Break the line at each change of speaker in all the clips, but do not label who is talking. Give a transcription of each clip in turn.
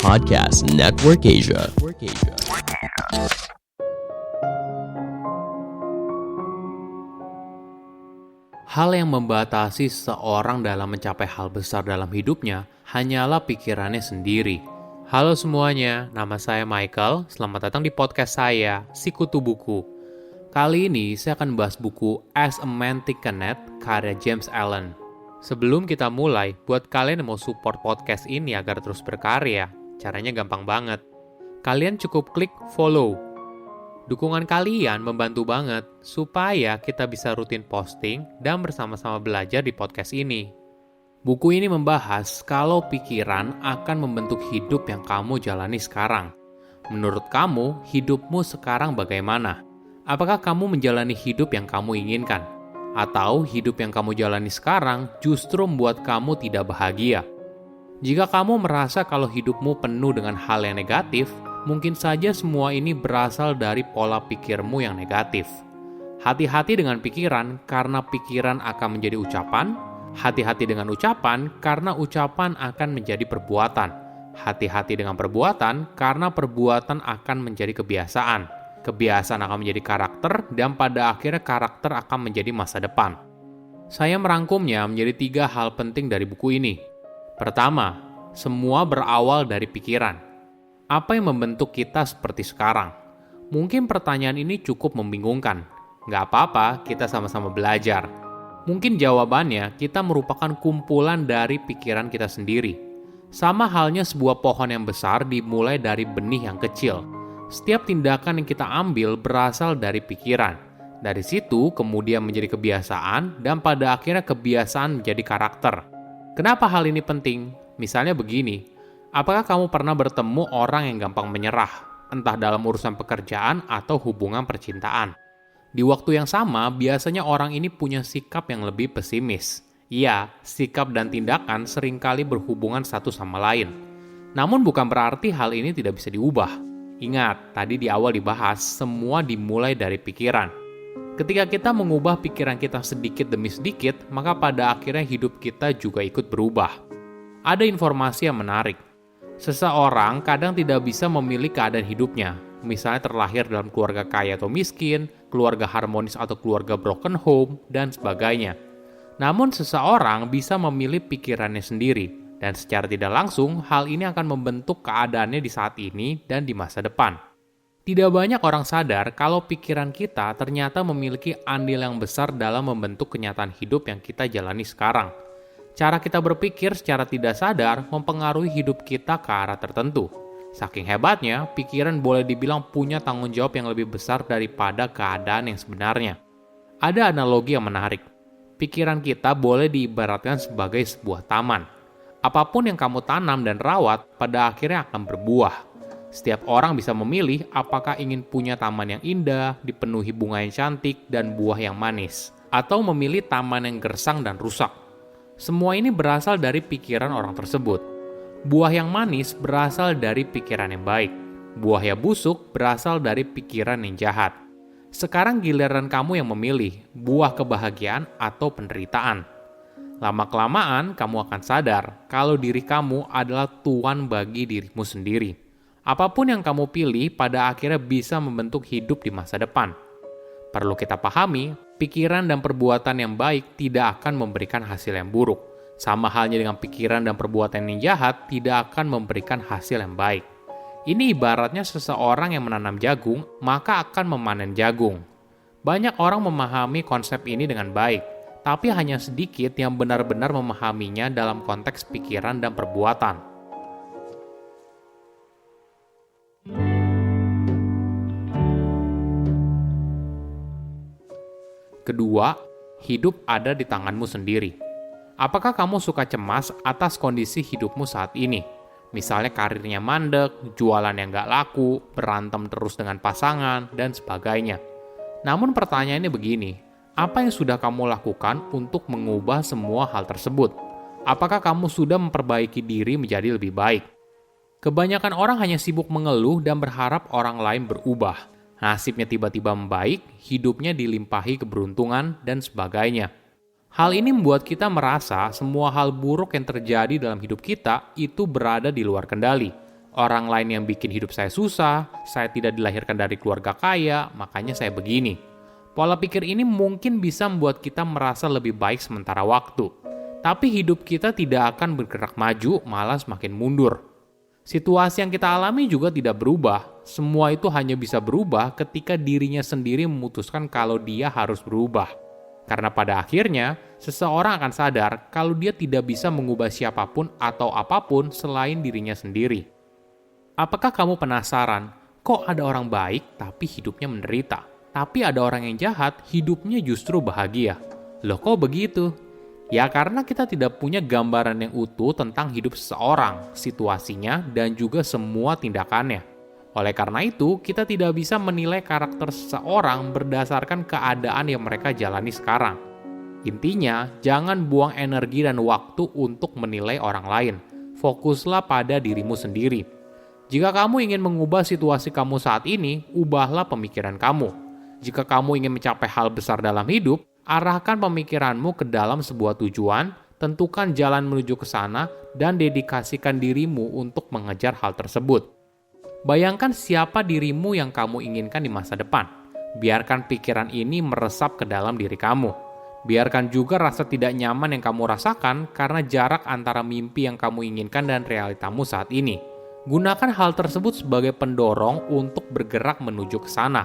Podcast Network Asia.
Hal yang membatasi seseorang dalam mencapai hal besar dalam hidupnya hanyalah pikirannya sendiri. Halo semuanya, nama saya Michael. Selamat datang di podcast saya, Sikutu Buku. Kali ini saya akan bahas buku As a Man Thinketh karya James Allen. Sebelum kita mulai, buat kalian yang mau support podcast ini agar terus berkarya, caranya gampang banget. Kalian cukup klik follow. Dukungan kalian membantu banget supaya kita bisa rutin posting dan bersama-sama belajar di podcast ini. Buku ini membahas kalau pikiran akan membentuk hidup yang kamu jalani sekarang. Menurut kamu, hidupmu sekarang bagaimana? Apakah kamu menjalani hidup yang kamu inginkan? Atau hidup yang kamu jalani sekarang justru membuat kamu tidak bahagia? Jika kamu merasa kalau hidupmu penuh dengan hal yang negatif, mungkin saja semua ini berasal dari pola pikirmu yang negatif. Hati-hati dengan pikiran karena pikiran akan menjadi ucapan. Hati-hati dengan ucapan karena ucapan akan menjadi perbuatan. Hati-hati dengan perbuatan karena perbuatan akan menjadi kebiasaan. Kebiasaan akan menjadi karakter, dan pada akhirnya karakter akan menjadi masa depan. Saya merangkumnya menjadi 3 hal penting dari buku ini. Pertama, semua berawal dari pikiran. Apa yang membentuk kita seperti sekarang? Mungkin pertanyaan ini cukup membingungkan. Nggak apa-apa, kita sama-sama belajar. Mungkin jawabannya kita merupakan kumpulan dari pikiran kita sendiri. Sama halnya sebuah pohon yang besar dimulai dari benih yang kecil. Setiap tindakan yang kita ambil berasal dari pikiran. Dari situ kemudian menjadi kebiasaan dan pada akhirnya kebiasaan menjadi karakter. Kenapa hal ini penting? Misalnya begini, apakah kamu pernah bertemu orang yang gampang menyerah, entah dalam urusan pekerjaan atau hubungan percintaan? Di waktu yang sama, biasanya orang ini punya sikap yang lebih pesimis. Iya, sikap dan tindakan seringkali berhubungan satu sama lain. Namun bukan berarti hal ini tidak bisa diubah. Ingat, tadi di awal dibahas, semua dimulai dari pikiran. Ketika kita mengubah pikiran kita sedikit demi sedikit, maka pada akhirnya hidup kita juga ikut berubah. Ada informasi yang menarik. Seseorang kadang tidak bisa memilih keadaan hidupnya, misalnya terlahir dalam keluarga kaya atau miskin, keluarga harmonis atau keluarga broken home, dan sebagainya. Namun seseorang bisa memilih pikirannya sendiri. Dan secara tidak langsung, hal ini akan membentuk keadaannya di saat ini dan di masa depan. Tidak banyak orang sadar kalau pikiran kita ternyata memiliki andil yang besar dalam membentuk kenyataan hidup yang kita jalani sekarang. Cara kita berpikir secara tidak sadar mempengaruhi hidup kita ke arah tertentu. Saking hebatnya, pikiran boleh dibilang punya tanggung jawab yang lebih besar daripada keadaan yang sebenarnya. Ada analogi yang menarik. Pikiran kita boleh diibaratkan sebagai sebuah taman. Apapun yang kamu tanam dan rawat, pada akhirnya akan berbuah. Setiap orang bisa memilih apakah ingin punya taman yang indah, dipenuhi bunga yang cantik, dan buah yang manis. Atau memilih taman yang gersang dan rusak. Semua ini berasal dari pikiran orang tersebut. Buah yang manis berasal dari pikiran yang baik. Buah yang busuk berasal dari pikiran yang jahat. Sekarang giliran kamu yang memilih, buah kebahagiaan atau penderitaan. Lama-kelamaan, kamu akan sadar kalau diri kamu adalah tuan bagi dirimu sendiri. Apapun yang kamu pilih pada akhirnya bisa membentuk hidup di masa depan. Perlu kita pahami, pikiran dan perbuatan yang baik tidak akan memberikan hasil yang buruk. Sama halnya dengan pikiran dan perbuatan yang jahat tidak akan memberikan hasil yang baik. Ini ibaratnya seseorang yang menanam jagung, maka akan memanen jagung. Banyak orang memahami konsep ini dengan baik. Tapi hanya sedikit yang benar-benar memahaminya dalam konteks pikiran dan perbuatan. Kedua, hidup ada di tanganmu sendiri. Apakah kamu suka cemas atas kondisi hidupmu saat ini? Misalnya karirnya mandek, jualan yang gak laku, berantem terus dengan pasangan, dan sebagainya. Namun pertanyaannya begini, apa yang sudah kamu lakukan untuk mengubah semua hal tersebut? Apakah kamu sudah memperbaiki diri menjadi lebih baik? Kebanyakan orang hanya sibuk mengeluh dan berharap orang lain berubah. Nasibnya tiba-tiba membaik, hidupnya dilimpahi keberuntungan, dan sebagainya. Hal ini membuat kita merasa semua hal buruk yang terjadi dalam hidup kita itu berada di luar kendali. Orang lain yang bikin hidup saya susah, saya tidak dilahirkan dari keluarga kaya, makanya saya begini. Pola pikir ini mungkin bisa membuat kita merasa lebih baik sementara waktu. Tapi hidup kita tidak akan bergerak maju, malah semakin mundur. Situasi yang kita alami juga tidak berubah. Semua itu hanya bisa berubah ketika dirinya sendiri memutuskan kalau dia harus berubah. Karena pada akhirnya, seseorang akan sadar kalau dia tidak bisa mengubah siapapun atau apapun selain dirinya sendiri. Apakah kamu penasaran, kok ada orang baik tapi hidupnya menderita? Tapi ada orang yang jahat, hidupnya justru bahagia. Loh kok begitu? Ya karena kita tidak punya gambaran yang utuh tentang hidup seseorang, situasinya, dan juga semua tindakannya. Oleh karena itu, kita tidak bisa menilai karakter seseorang berdasarkan keadaan yang mereka jalani sekarang. Intinya, jangan buang energi dan waktu untuk menilai orang lain. Fokuslah pada dirimu sendiri. Jika kamu ingin mengubah situasi kamu saat ini, ubahlah pemikiran kamu. Jika kamu ingin mencapai hal besar dalam hidup, arahkan pemikiranmu ke dalam sebuah tujuan, tentukan jalan menuju ke sana, dan dedikasikan dirimu untuk mengejar hal tersebut. Bayangkan siapa dirimu yang kamu inginkan di masa depan. Biarkan pikiran ini meresap ke dalam diri kamu. Biarkan juga rasa tidak nyaman yang kamu rasakan karena jarak antara mimpi yang kamu inginkan dan realitamu saat ini. Gunakan hal tersebut sebagai pendorong untuk bergerak menuju ke sana.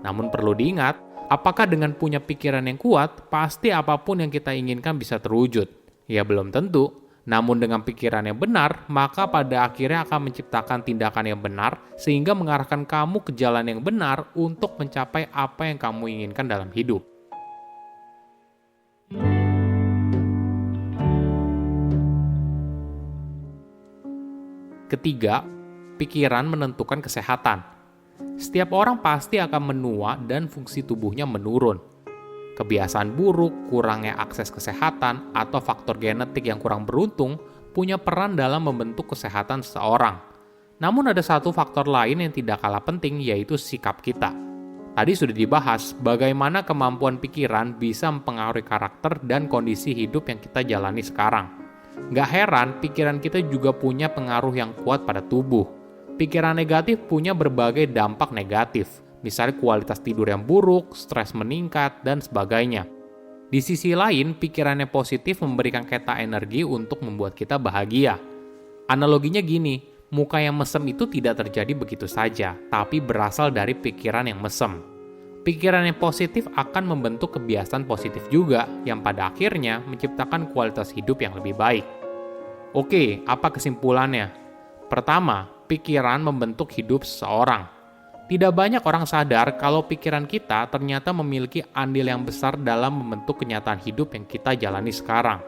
Namun perlu diingat, apakah dengan punya pikiran yang kuat, pasti apapun yang kita inginkan bisa terwujud? Ya belum tentu. Namun dengan pikiran yang benar, maka pada akhirnya akan menciptakan tindakan yang benar sehingga mengarahkan kamu ke jalan yang benar untuk mencapai apa yang kamu inginkan dalam hidup. Ketiga, pikiran menentukan kesehatan. Setiap orang pasti akan menua dan fungsi tubuhnya menurun. Kebiasaan buruk, kurangnya akses kesehatan, atau faktor genetik yang kurang beruntung punya peran dalam membentuk kesehatan seseorang. Namun ada satu faktor lain yang tidak kalah penting, yaitu sikap kita. Tadi sudah dibahas bagaimana kemampuan pikiran bisa mempengaruhi karakter dan kondisi hidup yang kita jalani sekarang. Gak heran, pikiran kita juga punya pengaruh yang kuat pada tubuh. Pikiran negatif punya berbagai dampak negatif, misalnya kualitas tidur yang buruk, stres meningkat, dan sebagainya. Di sisi lain, pikiran yang positif memberikan kita energi untuk membuat kita bahagia. Analoginya gini, muka yang mesem itu tidak terjadi begitu saja, tapi berasal dari pikiran yang mesem. Pikiran yang positif akan membentuk kebiasaan positif juga, yang pada akhirnya menciptakan kualitas hidup yang lebih baik. Oke, apa kesimpulannya? Pertama, pikiran membentuk hidup seseorang. Tidak banyak orang sadar kalau pikiran kita ternyata memiliki andil yang besar dalam membentuk kenyataan hidup yang kita jalani sekarang.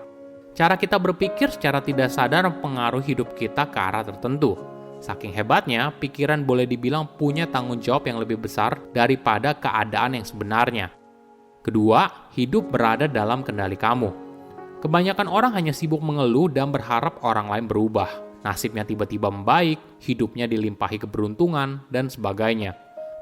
Cara kita berpikir secara tidak sadar mempengaruhi hidup kita ke arah tertentu. Saking hebatnya, pikiran boleh dibilang punya tanggung jawab yang lebih besar daripada keadaan yang sebenarnya. Kedua, hidup berada dalam kendali kamu. Kebanyakan orang hanya sibuk mengeluh dan berharap orang lain berubah. Nasibnya tiba-tiba membaik, hidupnya dilimpahi keberuntungan, dan sebagainya.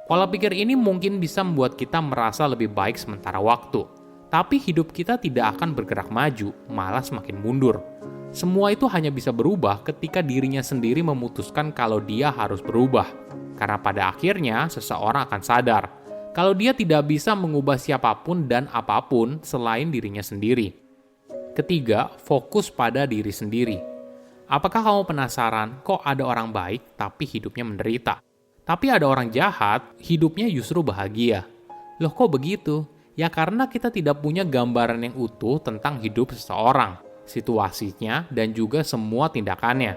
Pola pikir ini mungkin bisa membuat kita merasa lebih baik sementara waktu. Tapi hidup kita tidak akan bergerak maju, malah semakin mundur. Semua itu hanya bisa berubah ketika dirinya sendiri memutuskan kalau dia harus berubah. Karena pada akhirnya seseorang akan sadar kalau dia tidak bisa mengubah siapapun dan apapun selain dirinya sendiri. Ketiga, fokus pada diri sendiri. Apakah kamu penasaran kok ada orang baik tapi hidupnya menderita? Tapi ada orang jahat, hidupnya justru bahagia. Loh kok begitu? Ya karena kita tidak punya gambaran yang utuh tentang hidup seseorang, situasinya, dan juga semua tindakannya.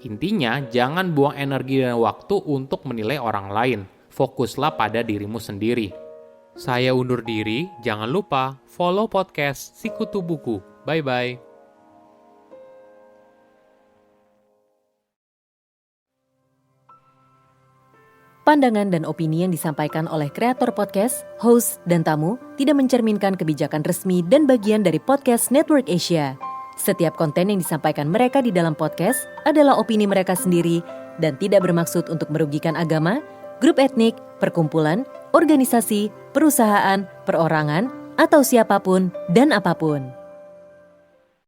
Intinya, jangan buang energi dan waktu untuk menilai orang lain. Fokuslah pada dirimu sendiri. Saya undur diri, jangan lupa follow podcast Sikutu Buku. Bye-bye.
Pandangan dan opini yang disampaikan oleh kreator podcast, host, dan tamu tidak mencerminkan kebijakan resmi dan bagian dari podcast Network Asia. Setiap konten yang disampaikan mereka di dalam podcast adalah opini mereka sendiri dan tidak bermaksud untuk merugikan agama, grup etnik, perkumpulan, organisasi, perusahaan, perorangan, atau siapapun dan apapun.